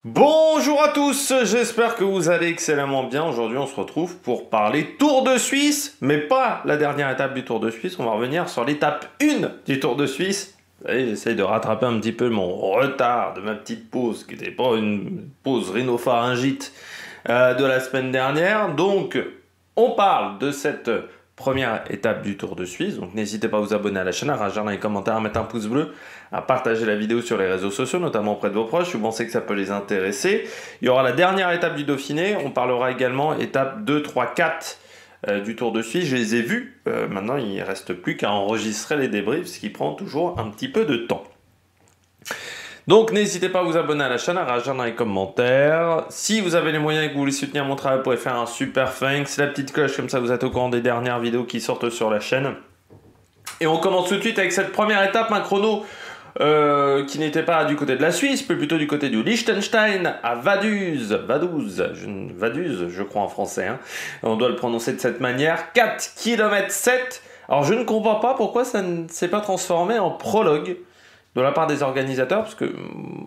Bonjour à tous, j'espère que vous allez excellemment bien. Aujourd'hui, on se retrouve pour parler Tour de Suisse, mais pas la dernière étape du Tour de Suisse. On va revenir sur l'étape 1 du Tour de Suisse. Vous savez, j'essaye de rattraper un petit peu mon retard de ma petite pause, qui n'était pas une pause rhinopharyngite de la semaine dernière. Donc, on parle de cette première étape du Tour de Suisse. Donc, n'hésitez pas à vous abonner à la chaîne, à réagir dans les commentaires, à mettre un pouce bleu, à partager la vidéo sur les réseaux sociaux, notamment auprès de vos proches, si vous pensez que ça peut les intéresser. Il y aura la dernière étape du Dauphiné. On parlera également étape 2, 3, 4 du Tour de Suisse. Je les ai vus. Maintenant, il ne reste plus qu'à enregistrer les débriefs, ce qui prend toujours un petit peu de temps. Donc n'hésitez pas à vous abonner à la chaîne, à réagir dans les commentaires. Si vous avez les moyens et que vous voulez soutenir mon travail, vous pouvez faire un super thanks, la petite cloche, comme ça vous êtes au courant des dernières vidéos qui sortent sur la chaîne. Et on commence tout de suite avec cette première étape, un chrono qui n'était pas du côté de la Suisse, mais plutôt du côté du Liechtenstein, à Vaduz, je crois en français, hein. On doit le prononcer de cette manière, 4 km 7. Alors je ne comprends pas pourquoi ça ne s'est pas transformé en prologue de la part des organisateurs, parce que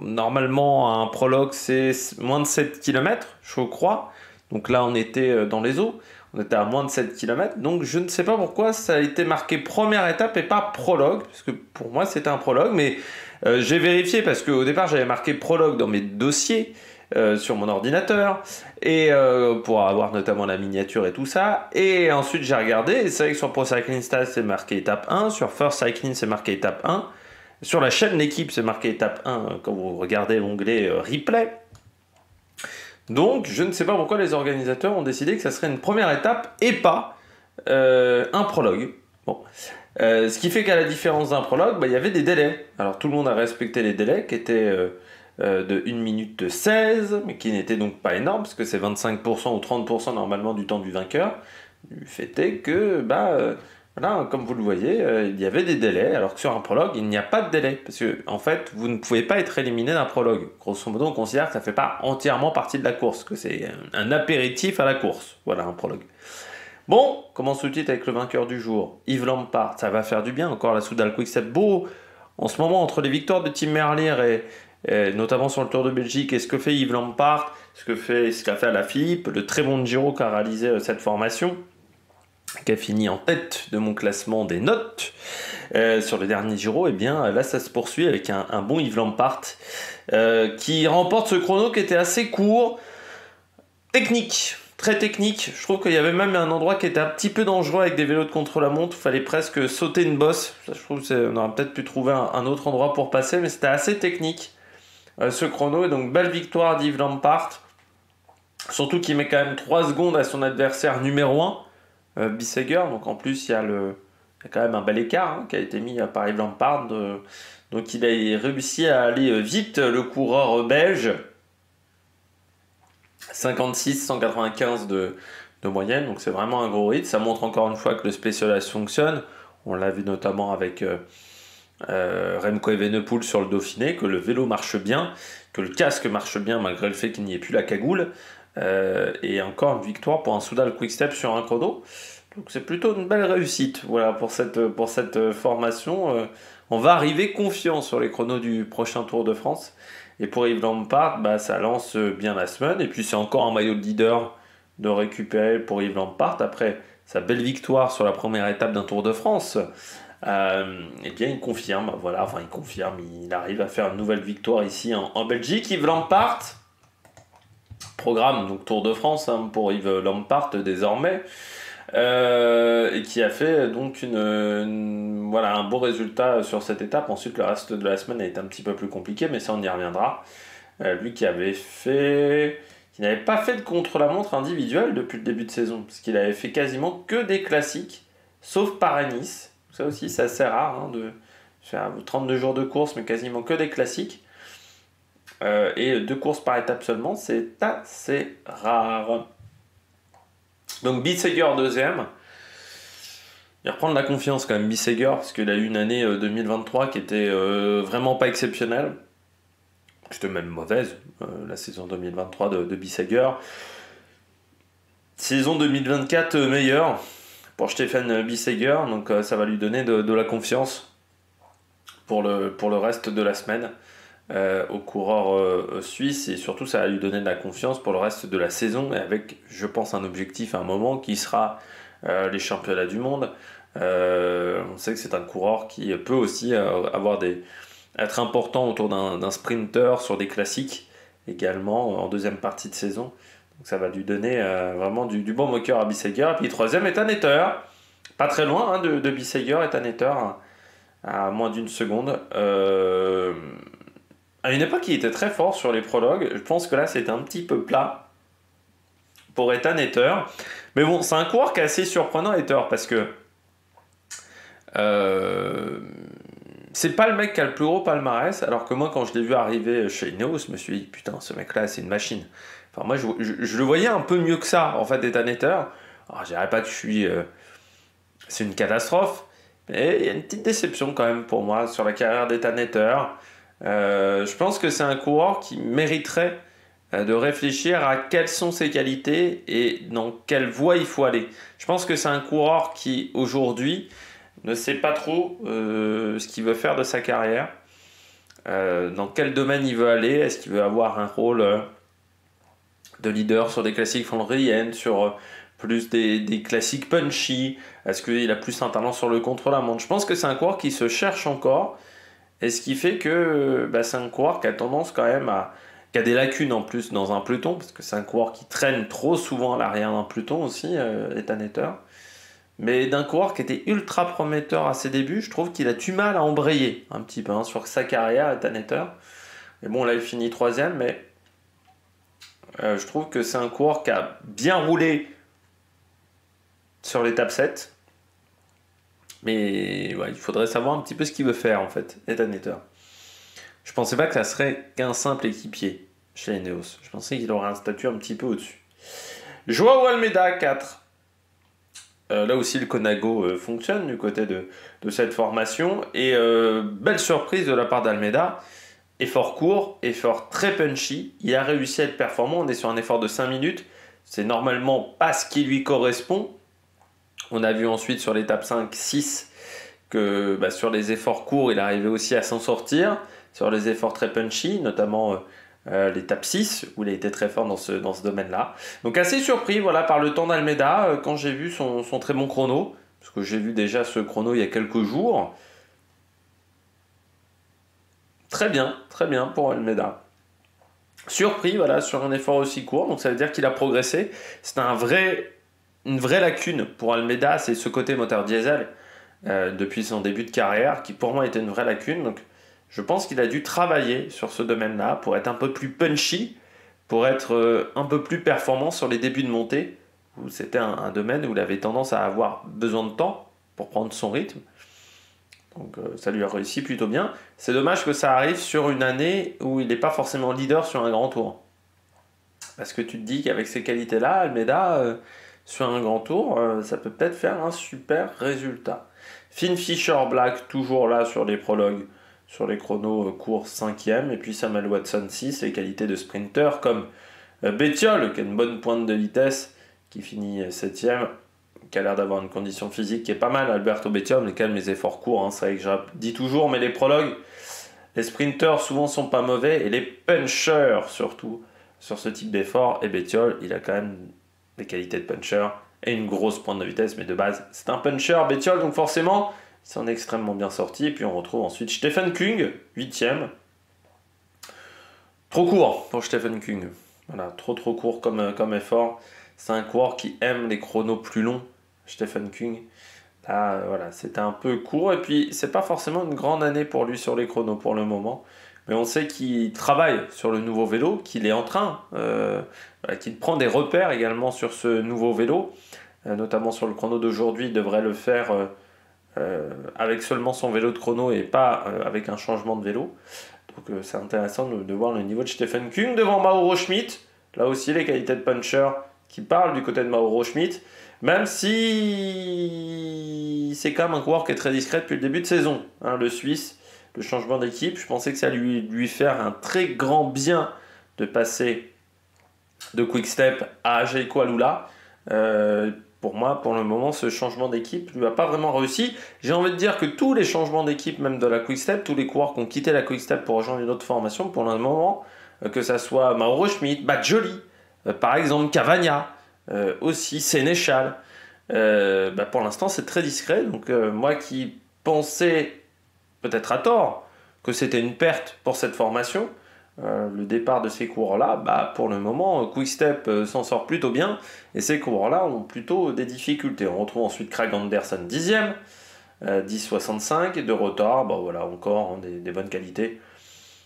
normalement un prologue c'est moins de 7 km, je crois. Donc là on était dans les eaux, on était à moins de 7 km, donc je ne sais pas pourquoi ça a été marqué première étape et pas prologue, parce que pour moi c'était un prologue, mais j'ai vérifié parce qu'au départ j'avais marqué prologue dans mes dossiers sur mon ordinateur, et pour avoir notamment la miniature et tout ça, et ensuite j'ai regardé, et c'est vrai que sur Pro Cycling Stats c'est marqué étape 1, sur First Cycling c'est marqué étape 1, sur la chaîne L'équipe, c'est marqué étape 1 quand vous regardez l'onglet replay. Donc, je ne sais pas pourquoi les organisateurs ont décidé que ça serait une première étape et pas un prologue. Bon. Ce qui fait qu'à la différence d'un prologue, il y avait des délais. Alors, tout le monde a respecté les délais qui étaient de 1 minute 16, mais qui n'étaient donc pas énormes, parce que c'est 25% ou 30% normalement du temps du vainqueur. Le fait est que, voilà, comme vous le voyez, il y avait des délais, alors que sur un prologue, il n'y a pas de délai. Parce que, en fait, vous ne pouvez pas être éliminé d'un prologue. Grosso modo, on considère que ça ne fait pas entièrement partie de la course, que c'est un apéritif à la course. Voilà, un prologue. Bon, commence tout de suite avec le vainqueur du jour, Yves Lampaert. Ça va faire du bien, encore la Soudal Quick-Step. Beau, en ce moment, entre les victoires de Tim Merlier et notamment sur le Tour de Belgique, et ce que fait Yves Lampaert, ce qu'a fait Alaphilippe, le très bon Giro qu'a réalisé cette formation, qui a fini en tête de mon classement des notes sur le dernier Giro, et bien là ça se poursuit avec un bon Yves Lampaert qui remporte ce chrono qui était assez court, technique, très technique. Je trouve qu'il y avait même un endroit qui était un petit peu dangereux avec des vélos de contre-la-montre, il fallait presque sauter une bosse. Ça, je trouve qu'on aurait peut-être pu trouver un autre endroit pour passer, mais c'était assez technique ce chrono, et donc belle victoire d'Yves Lampaert, surtout qu'il met quand même 3 secondes à son adversaire numéro 1, Bissegger. Donc en plus il y a quand même un bel écart qui a été mis par Yves Lampaert, donc il a réussi à aller vite, le coureur belge. 56-195 de moyenne, donc c'est vraiment un gros hit. Ça montre encore une fois que le Specialized fonctionne. On l'a vu notamment avec Remco Evenepoel sur le Dauphiné, que le vélo marche bien, que le casque marche bien malgré le fait qu'il n'y ait plus la cagoule. Et encore une victoire pour un Soudal Quick-Step sur un chrono. Donc c'est plutôt une belle réussite, voilà, pour cette formation. On va arriver confiant sur les chronos du prochain Tour de France. Et pour Yves Lampaert, ça lance bien la semaine. Et puis c'est encore un maillot de leader de récupérer pour Yves Lampaert après sa belle victoire sur la première étape d'un Tour de France. Et bien il confirme, il arrive à faire une nouvelle victoire ici en Belgique. Yves Lampaert, programme donc Tour de France pour Yves Lampaert désormais, et qui a fait donc un beau résultat sur cette étape. Ensuite le reste de la semaine a été un petit peu plus compliqué, mais ça on y reviendra. Lui qui n'avait pas fait de contre-la-montre individuelle depuis le début de saison, parce qu'il avait fait quasiment que des classiques, sauf Paris-Nice. Ça aussi c'est assez rare de faire 32 jours de course, mais quasiment que des classiques. Et 2 courses par étape seulement, c'est assez rare. Donc Bissegger deuxième. Il reprend de la confiance quand même, Bissegger, parce qu'il a eu une année 2023 qui était vraiment pas exceptionnelle. C'était même mauvaise, la saison 2023 de Bissegger. Saison 2024 meilleure pour Stefan Bissegger, donc ça va lui donner de la confiance pour le reste de la semaine. au coureur suisse, et surtout ça va lui donner de la confiance pour le reste de la saison, et avec, je pense, un objectif à un moment qui sera les championnats du monde. On sait que c'est un coureur qui peut aussi être important autour d'un sprinter sur des classiques également en deuxième partie de saison. Donc ça va lui donner vraiment du bon moqueur à Bissegger. Et puis troisième, Ethan Etter. Pas très loin hein, de Bissegger, Ethan Etter, à moins d'une seconde. À une époque, il était très fort sur les prologues. Je pense que là, c'était un petit peu plat pour Ethan Etter. Mais bon, c'est un coureur qui est assez surprenant, Etter, parce que c'est pas le mec qui a le plus gros palmarès, alors que moi, quand je l'ai vu arriver chez Ineos, je me suis dit, putain, ce mec-là, c'est une machine. Enfin, moi, je le voyais un peu mieux que ça, en fait, Ethan Etter. Alors, je dirais pas que c'est une catastrophe, mais il y a une petite déception quand même pour moi sur la carrière d'Ethan Etter. Je pense que c'est un coureur qui mériterait de réfléchir à quelles sont ses qualités et dans quelle voie il faut aller. Je pense que c'est un coureur qui, aujourd'hui, ne sait pas trop ce qu'il veut faire de sa carrière, dans quel domaine il veut aller. Est-ce qu'il veut avoir un rôle de leader sur des classiques flandriennes, sur plus des classiques punchy? Est-ce qu'il a plus un talent sur le contre-la-montre? Je pense que c'est un coureur qui se cherche encore, et ce qui fait que c'est un coureur qui a tendance quand même qui a des lacunes en plus dans un peloton, parce que c'est un coureur qui traîne trop souvent à l'arrière d'un peloton aussi, Ethan Etter. Mais d'un coureur qui était ultra prometteur à ses débuts, je trouve qu'il a du mal à embrayer un petit peu sur sa carrière, Ethan Etter. Et bon, là, il finit troisième, mais je trouve que c'est un coureur qui a bien roulé sur l'étape 7. Mais ouais, il faudrait savoir un petit peu ce qu'il veut faire, en fait, Ethan Etter. Je pensais pas que ça serait qu'un simple équipier chez Ineos. Je pensais qu'il aurait un statut un petit peu au-dessus. Joao Almeida, 4. Là aussi, le Konago fonctionne du côté de cette formation. Et belle surprise de la part d'Almeida. Effort court, effort très punchy. Il a réussi à être performant. On est sur un effort de 5 minutes. C'est normalement pas ce qui lui correspond. On a vu ensuite sur l'étape 5, 6 que sur les efforts courts, il arrivait aussi à s'en sortir. Sur les efforts très punchy, notamment l'étape 6, où il a été très fort dans ce domaine-là. Donc assez surpris par le temps d'Almeida quand j'ai vu son très bon chrono, parce que j'ai vu déjà ce chrono il y a quelques jours. Très bien pour Almeida. Surpris sur un effort aussi court, donc ça veut dire qu'il a progressé. C'est une vraie lacune pour Almeida, c'est ce côté moteur diesel depuis son début de carrière, qui pour moi était une vraie lacune. Donc je pense qu'il a dû travailler sur ce domaine-là pour être un peu plus punchy, pour être un peu plus performant sur les débuts de montée, où c'était un domaine où il avait tendance à avoir besoin de temps pour prendre son rythme. Donc ça lui a réussi plutôt bien. C'est dommage que ça arrive sur une année où il n'est pas forcément leader sur un grand tour. Parce que tu te dis qu'avec ces qualités-là, Almeida, sur un grand tour, ça peut peut-être faire un super résultat. Finn Fisher-Black, toujours là sur les prologues, sur les chronos courts 5e, et puis Samuel Watson 6, les qualités de sprinter comme Bettiol, qui a une bonne pointe de vitesse, qui finit 7e, qui a l'air d'avoir une condition physique qui est pas mal, Alberto Bettiol, mais quand même les efforts courts, c'est vrai que je dis toujours, mais les prologues, les sprinters souvent sont pas mauvais, et les punchers surtout, sur ce type d'effort, et Bettiol, il a quand même des qualités de puncher, et une grosse pointe de vitesse, mais de base, c'est un puncher, Bettiol, donc forcément, il s'en est extrêmement bien sorti. Et puis on retrouve ensuite Stephen Kung, 8e. Trop court pour Stephen Kung. Voilà, trop court comme effort. C'est un coureur qui aime les chronos plus longs, Stephen Kung. Là, c'était un peu court. Et puis, c'est pas forcément une grande année pour lui sur les chronos pour le moment. Mais on sait qu'il travaille sur le nouveau vélo, qu'il est en train, qu'il prend des repères également sur ce nouveau vélo. Notamment sur le chrono d'aujourd'hui, il devrait le faire avec seulement son vélo de chrono et pas avec un changement de vélo. Donc c'est intéressant de voir le niveau de Stephen Kung devant Mauro Schmidt. Là aussi les qualités de puncher qui parlent du côté de Mauro Schmidt, même si c'est quand même un coureur qui est très discret depuis le début de saison. Le Suisse, le changement d'équipe, je pensais que ça lui faire un très grand bien de passer de Quick Step à Jayco Alula. pour moi, pour le moment, ce changement d'équipe lui a pas vraiment réussi. J'ai envie de dire que tous les changements d'équipe, même de la Quick Step, tous les coureurs qui ont quitté la Quick Step pour rejoindre une autre formation, pour le moment, que ça soit Mauro Schmidt, Badjoli, par exemple Cavagna, aussi Sénéchal, pour l'instant c'est très discret. Donc moi qui pensais, peut-être à tort, que c'était une perte pour cette formation, le départ de ces coureurs-là, pour le moment, Quick-Step s'en sort plutôt bien, et ces coureurs-là ont plutôt des difficultés. On retrouve ensuite Craig Anderson 10e, 10,65, de retard, voilà, encore des bonnes qualités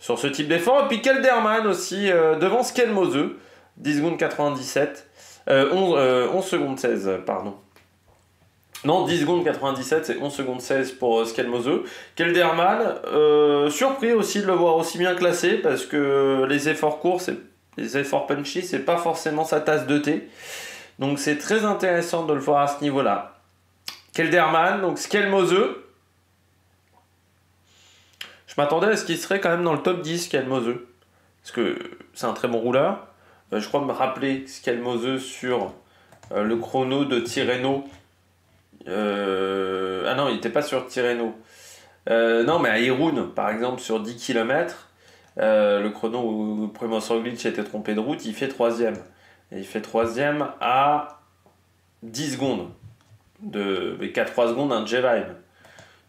sur ce type d'effort. Et puis Kelderman aussi, devant Skelmose, 10 secondes 97, 11 secondes 16, pardon. Non, 10 secondes 97, c'est 11 secondes 16 pour Skelmose. Kelderman, surpris aussi de le voir aussi bien classé, parce que les efforts courts, les efforts punchy, c'est pas forcément sa tasse de thé. Donc c'est très intéressant de le voir à ce niveau-là. Kelderman, donc Skelmose. Je m'attendais à ce qu'il serait quand même dans le top 10, Skelmose. Parce que c'est un très bon rouleur. Je crois me rappeler Skelmose sur le chrono de Tirreno. Ah non, il n'était pas sur Tirreno. Non, mais à Irun, par exemple, sur 10 km, le chrono où Primož Roglič a été trompé de route, il fait 3ème. Et il fait 3ème à 10 secondes. Qu'à 3 secondes d'un J-Vibe.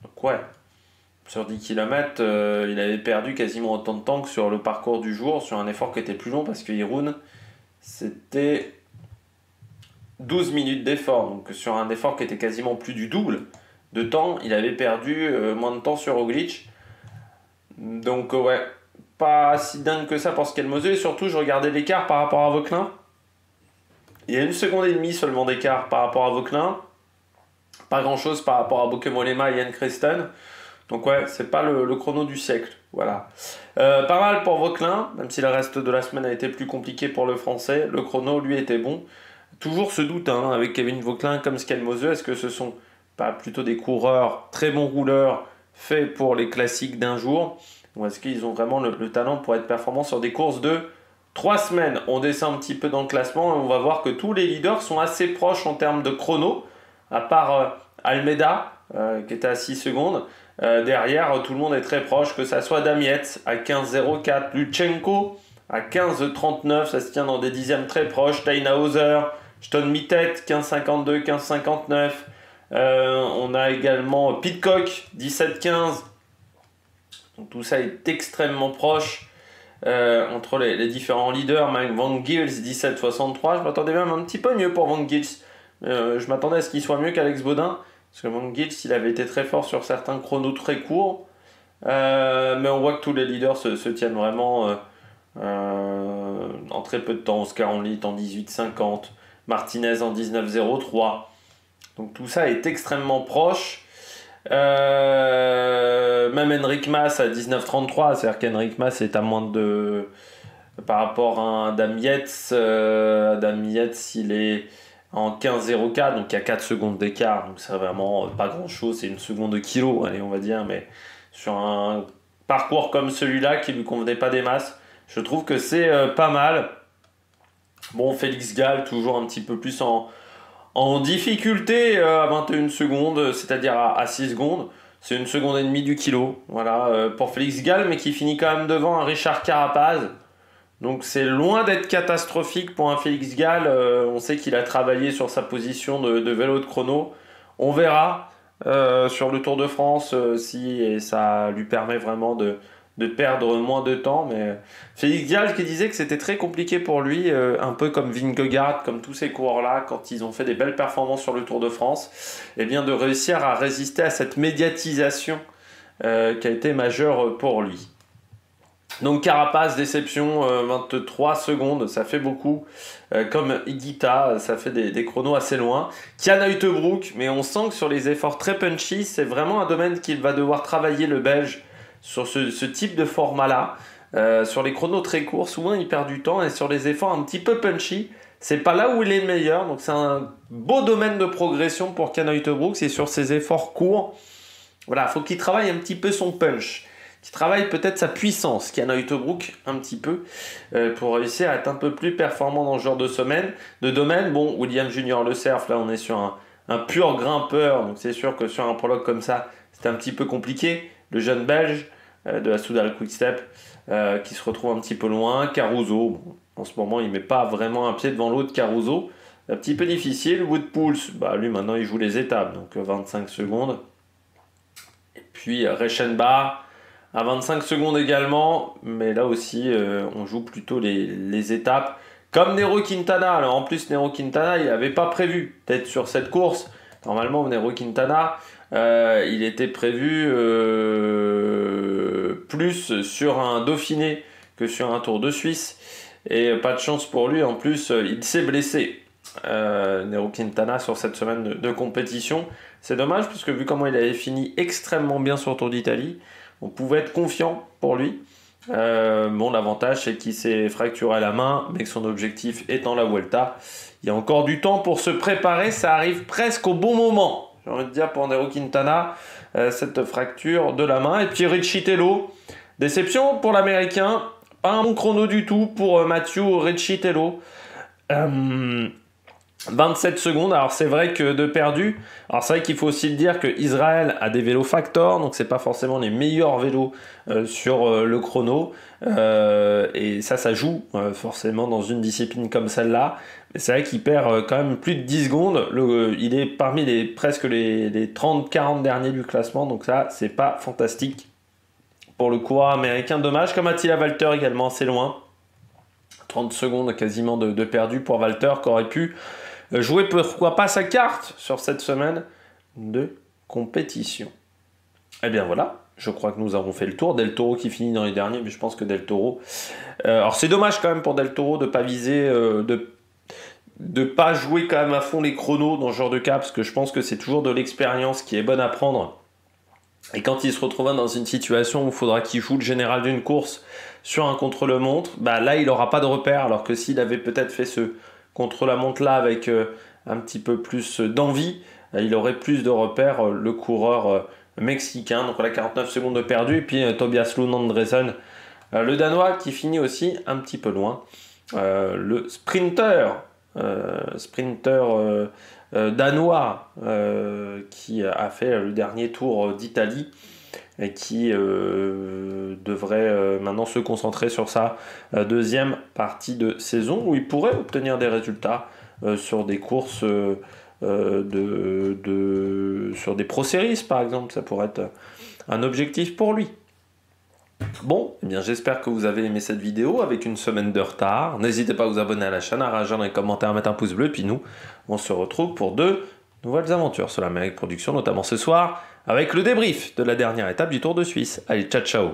Donc ouais, sur 10 km, il avait perdu quasiment autant de temps que sur le parcours du jour, sur un effort qui était plus long, parce que Irun, c'était 12 minutes d'effort, donc sur un effort qui était quasiment plus du double de temps, il avait perdu moins de temps sur Roglič. Donc ouais, pas si dingue que ça pour Skelmose, et surtout je regardais l'écart par rapport à Vauquelin. Il y a 1,5 secondes seulement d'écart par rapport à Vauquelin, pas grand chose par rapport à Bokemolema et Jan Christen. Donc ouais, c'est pas le chrono du siècle, voilà. Pas mal pour Vauquelin, même si le reste de la semaine a été plus compliqué pour le français, le chrono lui était bon. Toujours ce doute avec Kevin Vauquelin comme Skelmose, est-ce que ce sont pas plutôt des coureurs, très bons rouleurs, faits pour les classiques d'un jour, ou est-ce qu'ils ont vraiment le talent pour être performants sur des courses de 3 semaines? On descend un petit peu dans le classement et on va voir que tous les leaders sont assez proches en termes de chrono, à part Almeida qui était à 6 secondes. Derrière, tout le monde est très proche, que ça soit Damietz à 15,04, Lutsenko à 15,39, ça se tient dans des dixièmes très proches, Steinhauser, Stone Mittet 15,52, 15,59. On a également Pidcock 17,15. Donc tout ça est extrêmement proche entre les différents leaders. Mike Van Gils 17,63. Je m'attendais même un petit peu mieux pour Van Gils. Je m'attendais à ce qu'il soit mieux qu'Alex Baudin, parce que Van Gils il avait été très fort sur certains chronos très courts. Mais on voit que tous les leaders se tiennent vraiment en très peu de temps. Oscar Onlit en 18,50, Martinez en 19,03. Donc tout ça est extrêmement proche. Même Enric Mas à 19,33, c'est-à-dire qu'Enric Mas est à moins de... Par rapport à Adam Yates, il est en 15,04, donc il y a 4 secondes d'écart, donc c'est vraiment pas grand-chose, c'est une seconde de kilo, allez, on va dire, mais sur un parcours comme celui-là qui ne lui convenait pas des masses, je trouve que c'est pas mal. Bon, Félix Gall, toujours un petit peu plus en difficulté à 21 secondes, c'est-à-dire à 6 secondes. C'est 1,5 secondes du kilo, voilà, pour Félix Gall, mais qui finit quand même devant un Richard Carapaz. Donc c'est loin d'être catastrophique pour un Félix Gall. On sait qu'il a travaillé sur sa position de vélo de chrono. On verra sur le Tour de France si ça lui permet vraiment de perdre moins de temps. Mais Félix Gall qui disait que c'était très compliqué pour lui, un peu comme Vingegaard, comme tous ces coureurs-là, quand ils ont fait des belles performances sur le Tour de France, et bien de réussir à résister à cette médiatisation qui a été majeure pour lui. Donc Carapaz, déception, 23 secondes, ça fait beaucoup. Comme Higuita, ça fait des chronos assez loin. Kian Uijtdebroek, mais on sent que sur les efforts très punchy, c'est vraiment un domaine qu'il va devoir travailler, le Belge, sur ce type de format-là. Sur les chronos très courts, souvent il perd du temps, et sur les efforts un petit peu punchy, c'est pas là où il est le meilleur. Donc c'est un beau domaine de progression pour Kian Uijtdebroek, c'est sur ses efforts courts. Voilà, il faut qu'il travaille un petit peu son punch. qui travaille peut-être sa puissance, Kian Uijtdebroek, un petit peu, pour réussir à être un peu plus performant dans ce genre de domaine. Bon, Williams Junior Le Cerf, là on est sur un pur grimpeur, donc c'est sûr que sur un prologue comme ça, c'est un petit peu compliqué. Le jeune belge de la Soudal Quick-Step, qui se retrouve un petit peu loin. Caruso, bon, en ce moment il met pas vraiment un pied devant l'autre. Caruso, un petit peu difficile. Woodpulse, bah, lui maintenant il joue les étapes, donc 25 secondes. Et puis Reichenbach à 25 secondes également, mais là aussi on joue plutôt les étapes. Comme Nairo Quintana, alors en plus Nairo Quintana il n'avait pas prévu d'être sur cette course. Normalement Nairo Quintana il était prévu plus sur un Dauphiné que sur un Tour de Suisse. Et pas de chance pour lui, en plus il s'est blessé. Nairo Quintana sur cette semaine de compétition. C'est dommage puisque vu comment il avait fini extrêmement bien sur le Tour d'Italie, on pouvait être confiant pour lui. Bon, l'avantage c'est qu'il s'est fracturé la main, mais que son objectif étant la Vuelta, il y a encore du temps pour se préparer. Ça arrive presque au bon moment, j'ai envie de dire, pour Nairo Quintana, cette fracture de la main. Et puis Riccitello, déception pour l'Américain, pas un bon chrono du tout pour Mathieu Riccitello. 27 secondes, alors c'est vrai que de perdu, alors c'est vrai qu'il faut aussi le dire que Israël a des vélos Factor, donc c'est pas forcément les meilleurs vélos sur le chrono, et ça joue forcément dans une discipline comme celle-là, mais c'est vrai qu'il perd quand même plus de 10 secondes, il est parmi presque les 30-40 derniers du classement, donc ça c'est pas fantastique pour le coureur américain. Dommage, comme Attila Valter également, c'est loin, 30 secondes quasiment de perdu pour Valter, qui aurait pu jouer pourquoi pas sa carte sur cette semaine de compétition. Et bien voilà, je crois que nous avons fait le tour. Del Toro qui finit dans les derniers, mais je pense que Del Toro... alors c'est dommage quand même pour Del Toro de ne pas viser, de pas jouer quand même à fond les chronos dans ce genre de cas, parce que je pense que c'est toujours de l'expérience qui est bonne à prendre. Et quand il se retrouve dans une situation où il faudra qu'il joue le général d'une course sur un contre-la-montre, bah là il n'aura pas de repère, alors que s'il avait peut-être fait ce contre-la-montre là avec un petit peu plus d'envie, il aurait plus de repères, le coureur mexicain. Donc on a 49 secondes de perdu. Et puis Tobias Lund Andresen, le Danois, qui finit aussi un petit peu loin. Le sprinter danois qui a fait le dernier Tour d'Italie et qui devrait maintenant se concentrer sur sa deuxième partie de saison, où il pourrait obtenir des résultats sur des courses sur des Pro Series par exemple. Ça pourrait être un objectif pour lui. Bon, eh bien j'espère que vous avez aimé cette vidéo avec une semaine de retard. N'hésitez pas à vous abonner à la chaîne, à réagir dans les commentaires, à mettre un pouce bleu, puis nous, on se retrouve pour de nouvelles aventures sur l'Amérique Production, notamment ce soir, avec le débrief de la dernière étape du Tour de Suisse. Allez, ciao ciao!